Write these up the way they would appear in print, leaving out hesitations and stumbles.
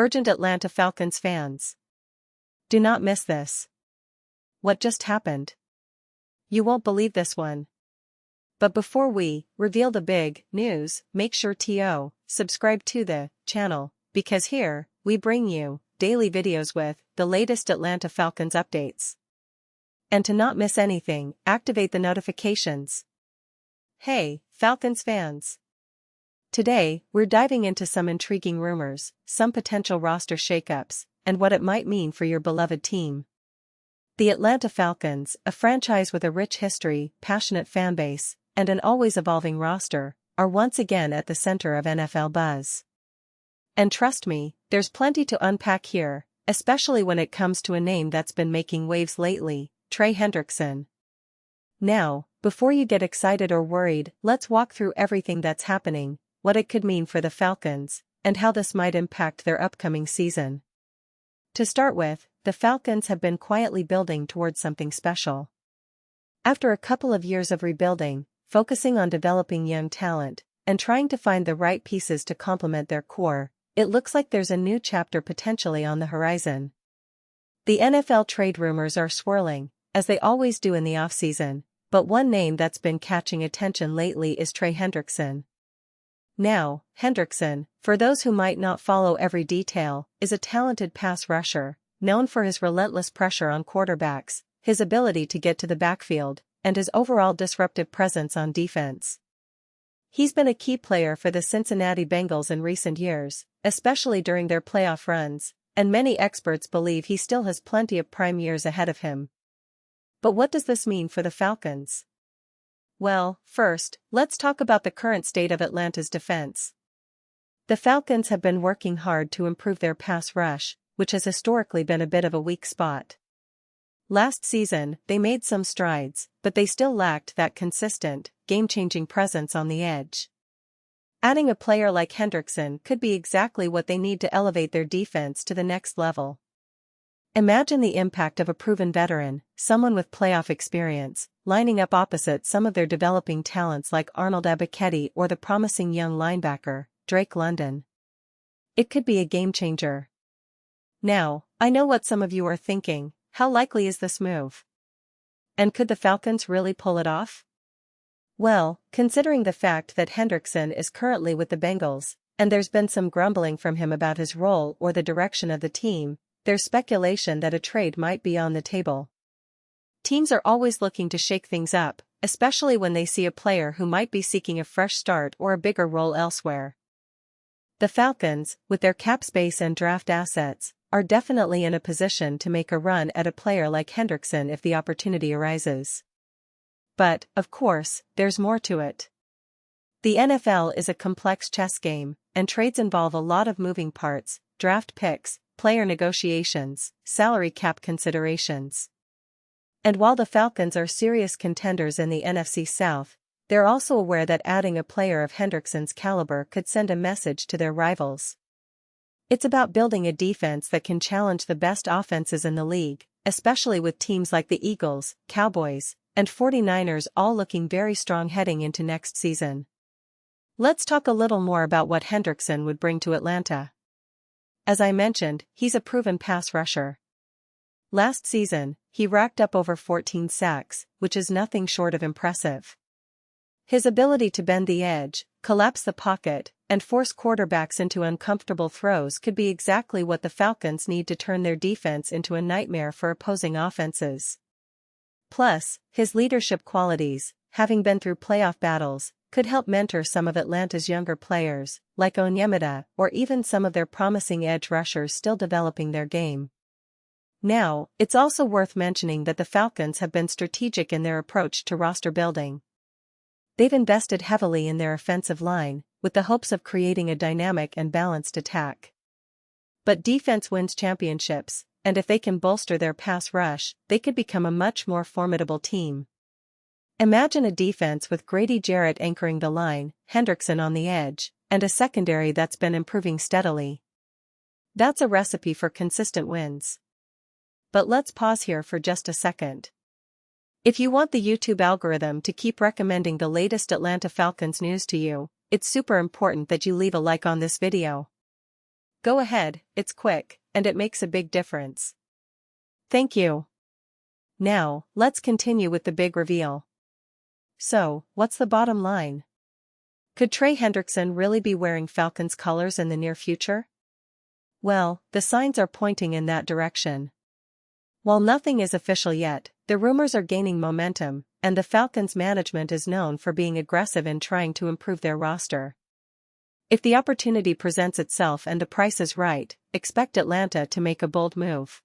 Urgent Atlanta Falcons fans. Do not miss this. What just happened? You won't believe this one. But before we reveal the big news, make sure to subscribe to the channel, because here, we bring you daily videos with the latest Atlanta Falcons updates. And to not miss anything, activate the notifications. Hey, Falcons fans! Today, we're diving into some intriguing rumors, some potential roster shakeups, and what it might mean for your beloved team. The Atlanta Falcons, a franchise with a rich history, passionate fanbase, and an always evolving roster, are once again at the center of NFL buzz. And trust me, there's plenty to unpack here, especially when it comes to a name that's been making waves lately, Trey Hendrickson. Now, before you get excited or worried, let's walk through everything that's happening, what it could mean for the Falcons, and how this might impact their upcoming season. To start with, the Falcons have been quietly building towards something special. After a couple of years of rebuilding, focusing on developing young talent, and trying to find the right pieces to complement their core, it looks like there's a new chapter potentially on the horizon. The NFL trade rumors are swirling, as they always do in the offseason, but one name that's been catching attention lately is Trey Hendrickson. Now, Hendrickson, for those who might not follow every detail, is a talented pass rusher, known for his relentless pressure on quarterbacks, his ability to get to the backfield, and his overall disruptive presence on defense. He's been a key player for the Cincinnati Bengals in recent years, especially during their playoff runs, and many experts believe he still has plenty of prime years ahead of him. But what does this mean for the Falcons? Well, first, let's talk about the current state of Atlanta's defense. The Falcons have been working hard to improve their pass rush, which has historically been a bit of a weak spot. Last season, they made some strides, but they still lacked that consistent, game-changing presence on the edge. Adding a player like Hendrickson could be exactly what they need to elevate their defense to the next level. Imagine the impact of a proven veteran, someone with playoff experience, lining up opposite some of their developing talents like Arnold Ebiketie or the promising young linebacker, Drake London. It could be a game-changer. Now, I know what some of you are thinking, how likely is this move? And could the Falcons really pull it off? Well, considering the fact that Hendrickson is currently with the Bengals, and there's been some grumbling from him about his role or the direction of the team, there's speculation that a trade might be on the table. Teams are always looking to shake things up, especially when they see a player who might be seeking a fresh start or a bigger role elsewhere. The Falcons, with their cap space and draft assets, are definitely in a position to make a run at a player like Hendrickson if the opportunity arises. But, of course, there's more to it. The NFL is a complex chess game, and trades involve a lot of moving parts, draft picks, player negotiations, salary cap considerations. And while the Falcons are serious contenders in the NFC South, they're also aware that adding a player of Hendrickson's caliber could send a message to their rivals. It's about building a defense that can challenge the best offenses in the league, especially with teams like the Eagles, Cowboys, and 49ers all looking very strong heading into next season. Let's talk a little more about what Hendrickson would bring to Atlanta. As I mentioned, he's a proven pass rusher. Last season, he racked up over 14 sacks, which is nothing short of impressive. His ability to bend the edge, collapse the pocket, and force quarterbacks into uncomfortable throws could be exactly what the Falcons need to turn their defense into a nightmare for opposing offenses. Plus, his leadership qualities, having been through playoff battles, could help mentor some of Atlanta's younger players, like Onyemata, or even some of their promising edge rushers still developing their game. Now, it's also worth mentioning that the Falcons have been strategic in their approach to roster building. They've invested heavily in their offensive line, with the hopes of creating a dynamic and balanced attack. But defense wins championships, and if they can bolster their pass rush, they could become a much more formidable team. Imagine a defense with Grady Jarrett anchoring the line, Hendrickson on the edge, and a secondary that's been improving steadily. That's a recipe for consistent wins. But let's pause here for just a second. If you want the YouTube algorithm to keep recommending the latest Atlanta Falcons news to you, it's super important that you leave a like on this video. Go ahead, it's quick, and it makes a big difference. Thank you. Now, let's continue with the big reveal. So, what's the bottom line? Could Trey Hendrickson really be wearing Falcons colors in the near future? Well, the signs are pointing in that direction. While nothing is official yet, the rumors are gaining momentum, and the Falcons management is known for being aggressive in trying to improve their roster. If the opportunity presents itself and the price is right, expect Atlanta to make a bold move.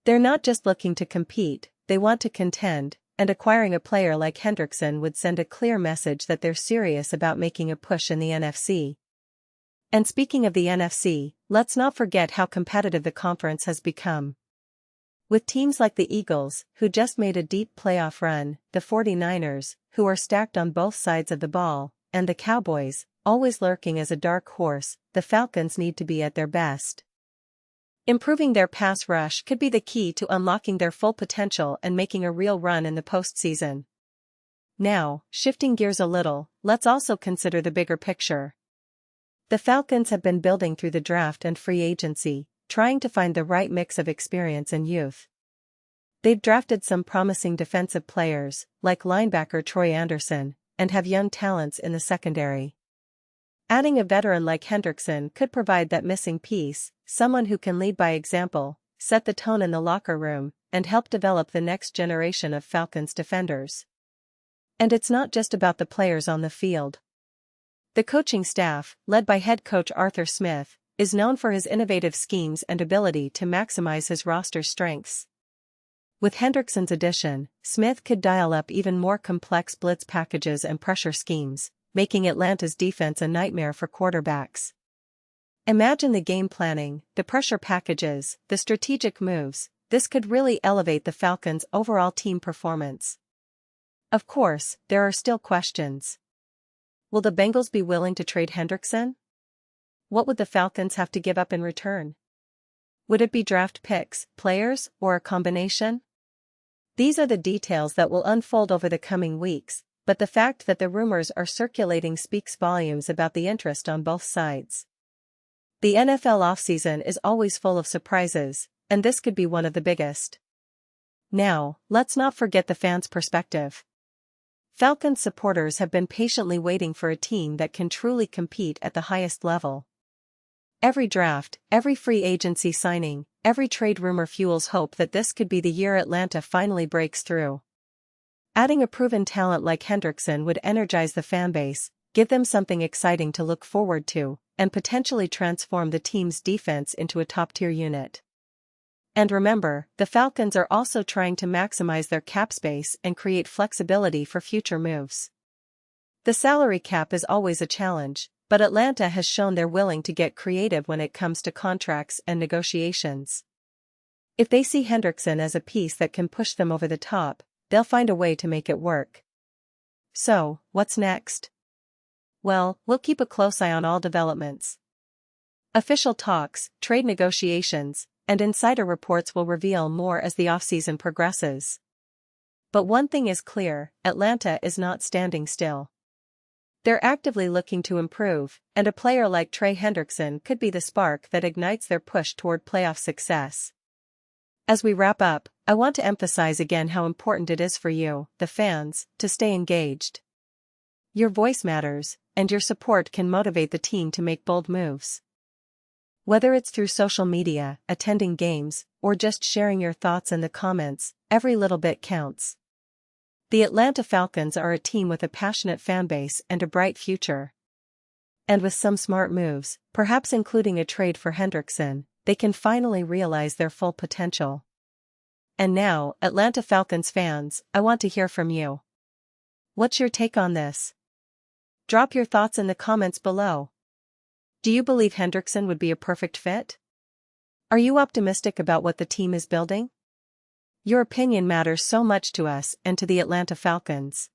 They're not just looking to compete, they want to contend, and acquiring a player like Hendrickson would send a clear message that they're serious about making a push in the NFC. And speaking of the NFC, let's not forget how competitive the conference has become. With teams like the Eagles, who just made a deep playoff run, the 49ers, who are stacked on both sides of the ball, and the Cowboys, always lurking as a dark horse, the Falcons need to be at their best. Improving their pass rush could be the key to unlocking their full potential and making a real run in the postseason. Now, shifting gears a little, let's also consider the bigger picture. The Falcons have been building through the draft and free agency, trying to find the right mix of experience and youth. They've drafted some promising defensive players, like linebacker Troy Anderson, and have young talents in the secondary. Adding a veteran like Hendrickson could provide that missing piece, someone who can lead by example, set the tone in the locker room, and help develop the next generation of Falcons defenders. And it's not just about the players on the field. The coaching staff, led by head coach Arthur Smith, is known for his innovative schemes and ability to maximize his roster's strengths. With Hendrickson's addition, Smith could dial up even more complex blitz packages and pressure schemes, making Atlanta's defense a nightmare for quarterbacks. Imagine the game planning, the pressure packages, the strategic moves. This could really elevate the Falcons' overall team performance. Of course, there are still questions. Will the Bengals be willing to trade Hendrickson? What would the Falcons have to give up in return? Would it be draft picks, players, or a combination? These are the details that will unfold over the coming weeks, but the fact that the rumors are circulating speaks volumes about the interest on both sides. The NFL offseason is always full of surprises, and this could be one of the biggest. Now, let's not forget the fans' perspective. Falcons supporters have been patiently waiting for a team that can truly compete at the highest level. Every draft, every free agency signing, every trade rumor fuels hope that this could be the year Atlanta finally breaks through. Adding a proven talent like Hendrickson would energize the fanbase, give them something exciting to look forward to, and potentially transform the team's defense into a top-tier unit. And remember, the Falcons are also trying to maximize their cap space and create flexibility for future moves. The salary cap is always a challenge, but Atlanta has shown they're willing to get creative when it comes to contracts and negotiations. If they see Hendrickson as a piece that can push them over the top, they'll find a way to make it work. So, what's next? Well, we'll keep a close eye on all developments. Official talks, trade negotiations, and insider reports will reveal more as the offseason progresses. But one thing is clear, Atlanta is not standing still. They're actively looking to improve, and a player like Trey Hendrickson could be the spark that ignites their push toward playoff success. As we wrap up, I want to emphasize again how important it is for you, the fans, to stay engaged. Your voice matters, and your support can motivate the team to make bold moves. Whether it's through social media, attending games, or just sharing your thoughts in the comments, every little bit counts. The Atlanta Falcons are a team with a passionate fanbase and a bright future. And with some smart moves, perhaps including a trade for Hendrickson, they can finally realize their full potential. And now, Atlanta Falcons fans, I want to hear from you. What's your take on this? Drop your thoughts in the comments below. Do you believe Hendrickson would be a perfect fit? Are you optimistic about what the team is building? Your opinion matters so much to us and to the Atlanta Falcons.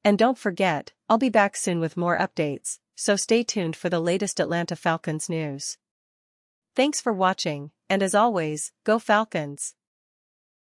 And don't forget, I'll be back soon with more updates, so stay tuned for the latest Atlanta Falcons news. Thanks for watching, and as always, go Falcons!